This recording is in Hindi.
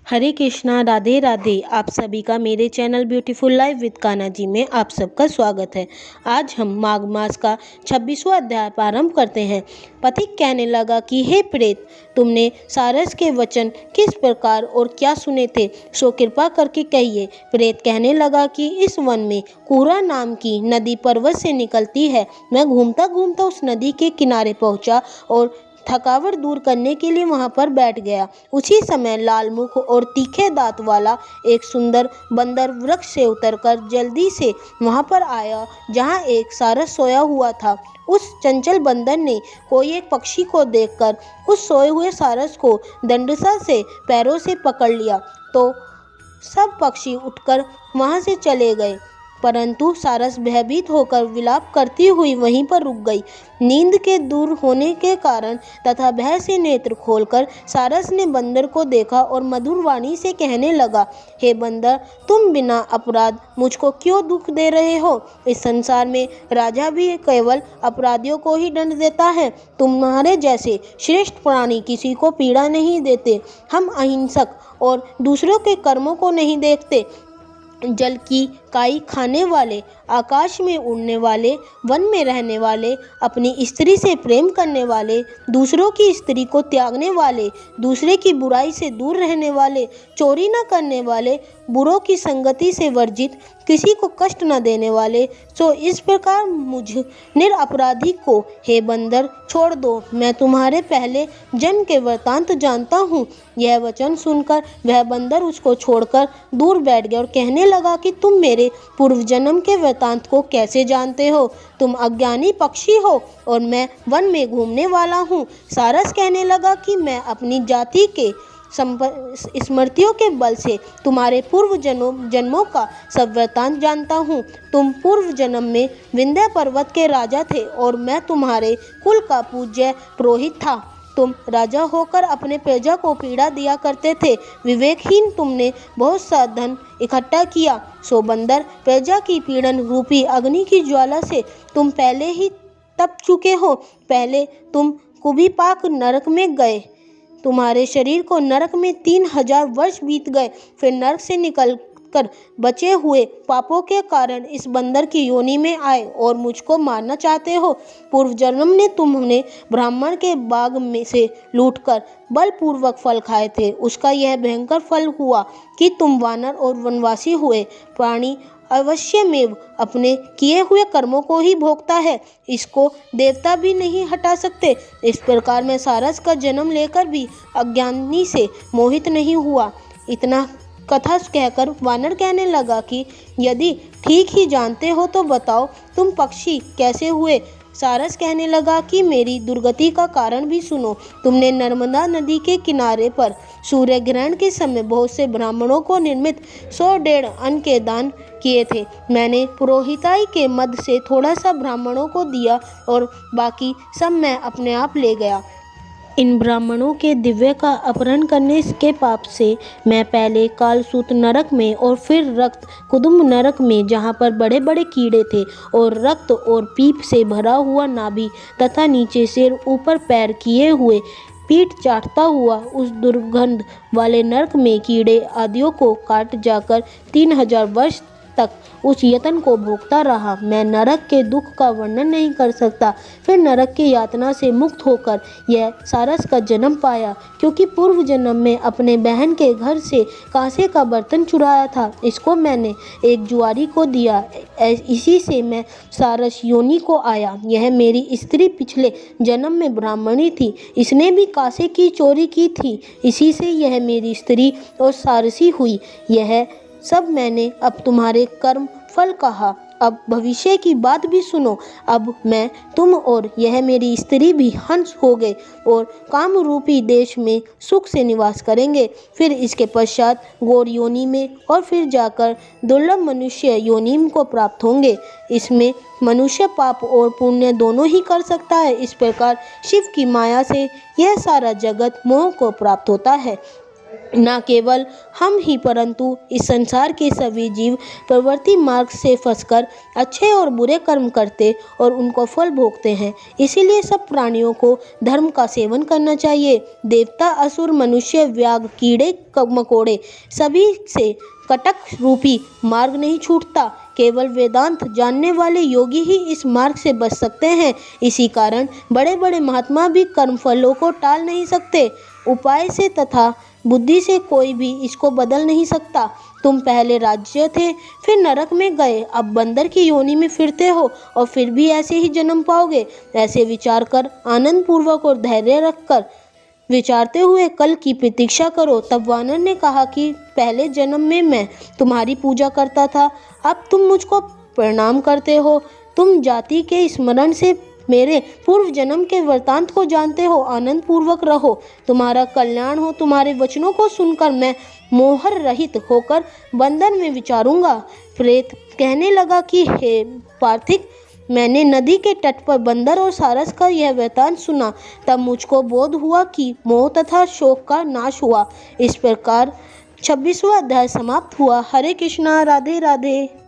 हरे कृष्णा, राधे राधे। आप सभी का मेरे channel beautiful life with Kanha ji में आप सबका स्वागत है। आज हम माघ मास का 26वां अध्याय प्रारंभ करते हैं। पथिक कहने लगा कि हे प्रेत, तुमने सारस के वचन किस प्रकार और क्या सुने थे, सो कृपा करके कहिए। प्रेत कहने लगा कि इस वन में कूरा नाम की नदी पर्वत से निकलती है। मैं घूमता घूमता उस नदी के किनारे पहुंचा और थकावट दूर करने के लिए वहां पर बैठ गया। उसी समय लाल मुख और तीखे दांत वाला एक सुंदर बंदर वृक्ष से उतरकर जल्दी से वहां पर आया जहां एक सारस सोया हुआ था। उस चंचल बंदर ने कोई एक पक्षी को देखकर उस सोए हुए सारस को दंडसा से पैरों से पकड़ लिया तो सब पक्षी उठकर वहां से चले गए, परंतु सारस भयभीत होकर विलाप करती हुई वहीं पर रुक गई। नींद के दूर होने के कारण तथा भय से नेत्र खोलकर सारस ने बंदर को देखा और मधुर वाणी से कहने लगा, हे बंदर, तुम बिना अपराध मुझको क्यों दुख दे रहे हो? इस संसार में राजा भी केवल अपराधियों को ही दंड देता है। तुम्हारे जैसे श्रेष्ठ प्राणी किसी को पीड़ा नहीं देते। हम अहिंसक और दूसरों के कर्मों को नहीं देखते। जल की काई खाने वाले, आकाश में उड़ने वाले, वन में रहने वाले, अपनी स्त्री से प्रेम करने वाले, दूसरों की स्त्री को त्यागने वाले, दूसरे की बुराई से दूर रहने वाले, चोरी न करने वाले, बुरों की संगति से वर्जित, किसी को कष्ट न देने वाले, सो इस प्रकार मुझ निरपराधी को हे बंदर छोड़ दो। मैं तुम्हारे पहले जन्म के वृतांत जानता हूँ। यह वचन सुनकर वह बंदर उसको छोड़कर दूर बैठ गया और कहने लगा कि तुम मेरे पूर्व जन्म के वृतांत को कैसे जानते हो? तुम अज्ञानी पक्षी हो और मैं वन में घूमने वाला हूँ। सारस कहने लगा कि मैं अपनी जाति के स्मृतियों के बल से तुम्हारे पूर्व जन्मों का सब वृतांत जानता हूँ। तुम पूर्व जन्म में विंध्य पर्वत के राजा थे और मैं तुम्हारे कुल का पूज्य पुरोहित था। तुम राजा होकर अपने प्रजा को पीड़ा दिया करते थे। विवेकहीन तुमने बहुत सा धन इकट्ठा किया। सो बंदर, प्रजा की पीड़न रूपी अग्नि की ज्वाला से तुम पहले ही तप चुके हो। पहले तुम कुबीपाक नरक में गए। तुम्हारे शरीर को नरक में 3000 वर्ष बीत गए। फिर नरक से निकल कर बचे हुए पापों के कारण इस बंदर की योनि में आए और मुझको मारना चाहते हो। पूर्व जन्म ने तुमने ब्राह्मण के बाग में से लूटकर बलपूर्वक फल खाए थे। उसका यह भयंकर फल हुआ कि तुम वानर और वनवासी हुए। प्राणी अवश्यमेव अपने किए हुए कर्मों को ही भोगता है, इसको देवता भी नहीं हटा सकते। इस प्रकार मैं सारस का जन्म लेकर भी अज्ञानी से मोहित नहीं हुआ। इतना कथा कहकर वानर कहने लगा कि यदि ठीक ही जानते हो तो बताओ, तुम पक्षी कैसे हुए? सारस कहने लगा कि मेरी दुर्गति का कारण भी सुनो। तुमने नर्मदा नदी के किनारे पर सूर्य ग्रहण के समय बहुत से ब्राह्मणों को निर्मित 100-1.5 अन्न के दान किए थे। मैंने पुरोहिताई के मद से थोड़ा सा ब्राह्मणों को दिया और बाकी सब मैं अपने आप ले गया। इन ब्राह्मणों के दिव्य का अपहरण करने के पाप से मैं पहले कालसूत नरक में और फिर रक्त कुदुम्ब नरक में, जहाँ पर बड़े बड़े कीड़े थे और रक्त और पीप से भरा हुआ नाभि तथा नीचे सिर ऊपर पैर किए हुए पीठ चाटता हुआ उस दुर्गंध वाले नरक में कीड़े आदियों को काट जाकर 3000 वर्ष तक उस यतन को भोगता रहा। मैं नरक के दुख का वर्णन नहीं कर सकता। फिर नरक की यातना से मुक्त होकर यह सारस का जन्म पाया, क्योंकि पूर्व जन्म में अपने बहन के घर से कांसे का बर्तन चुराया था। इसको मैंने एक जुआरी को दिया। इसी से मैं सारस योनि को आया। यह मेरी स्त्री पिछले जन्म में ब्राह्मणी थी। इसने भी कांसे की चोरी की थी। इसी से यह मेरी स्त्री और सारसी हुई। यह सब मैंने अब तुम्हारे कर्म फल कहा। अब भविष्य की बात भी सुनो। अब मैं, तुम और यह मेरी स्त्री भी हंस हो गए और काम रूपी देश में सुख से निवास करेंगे। फिर इसके पश्चात गौर योनि में और फिर जाकर दुर्लभ मनुष्य योनि को प्राप्त होंगे। इसमें मनुष्य पाप और पुण्य दोनों ही कर सकता है। इस प्रकार शिव की माया से यह सारा जगत मोह को प्राप्त होता है। न केवल हम ही परंतु इस संसार के सभी जीव प्रवृत्ति मार्ग से फंसकर अच्छे और बुरे कर्म करते और उनको फल भोगते हैं। इसीलिए सब प्राणियों को धर्म का सेवन करना चाहिए। देवता, असुर, मनुष्य, व्याघ्र, कीड़े मकोड़े सभी से कटक रूपी मार्ग नहीं छूटता। केवल वेदांत जानने वाले योगी ही इस मार्ग से बच सकते हैं। इसी कारण बड़े बड़े महात्मा भी कर्मफलों को टाल नहीं सकते। उपाय से तथा बुद्धि से कोई भी इसको बदल नहीं सकता। तुम पहले राज्य थे, फिर नरक में गए, अब बंदर की योनि में फिरते हो और फिर भी ऐसे ही जन्म पाओगे। ऐसे विचार कर आनंद पूर्वक और धैर्य रखकर विचारते हुए कल की प्रतीक्षा करो। तब वानर ने कहा कि पहले जन्म में मैं तुम्हारी पूजा करता था, अब तुम मुझको प्रणाम करते हो। तुम जाति के स्मरण से मेरे पूर्व जन्म के वृतांत को जानते हो। आनंद पूर्वक रहो, तुम्हारा कल्याण हो। तुम्हारे वचनों को सुनकर मैं मोहर रहित होकर बंधन में विचारूंगा। प्रेत कहने लगा कि हे पार्थिक, मैंने नदी के तट पर बंदर और सारस का यह वृतांत सुना, तब मुझको बोध हुआ कि मोह तथा शोक का नाश हुआ। इस प्रकार 26वां अध्याय समाप्त हुआ। हरे कृष्णा, राधे राधे।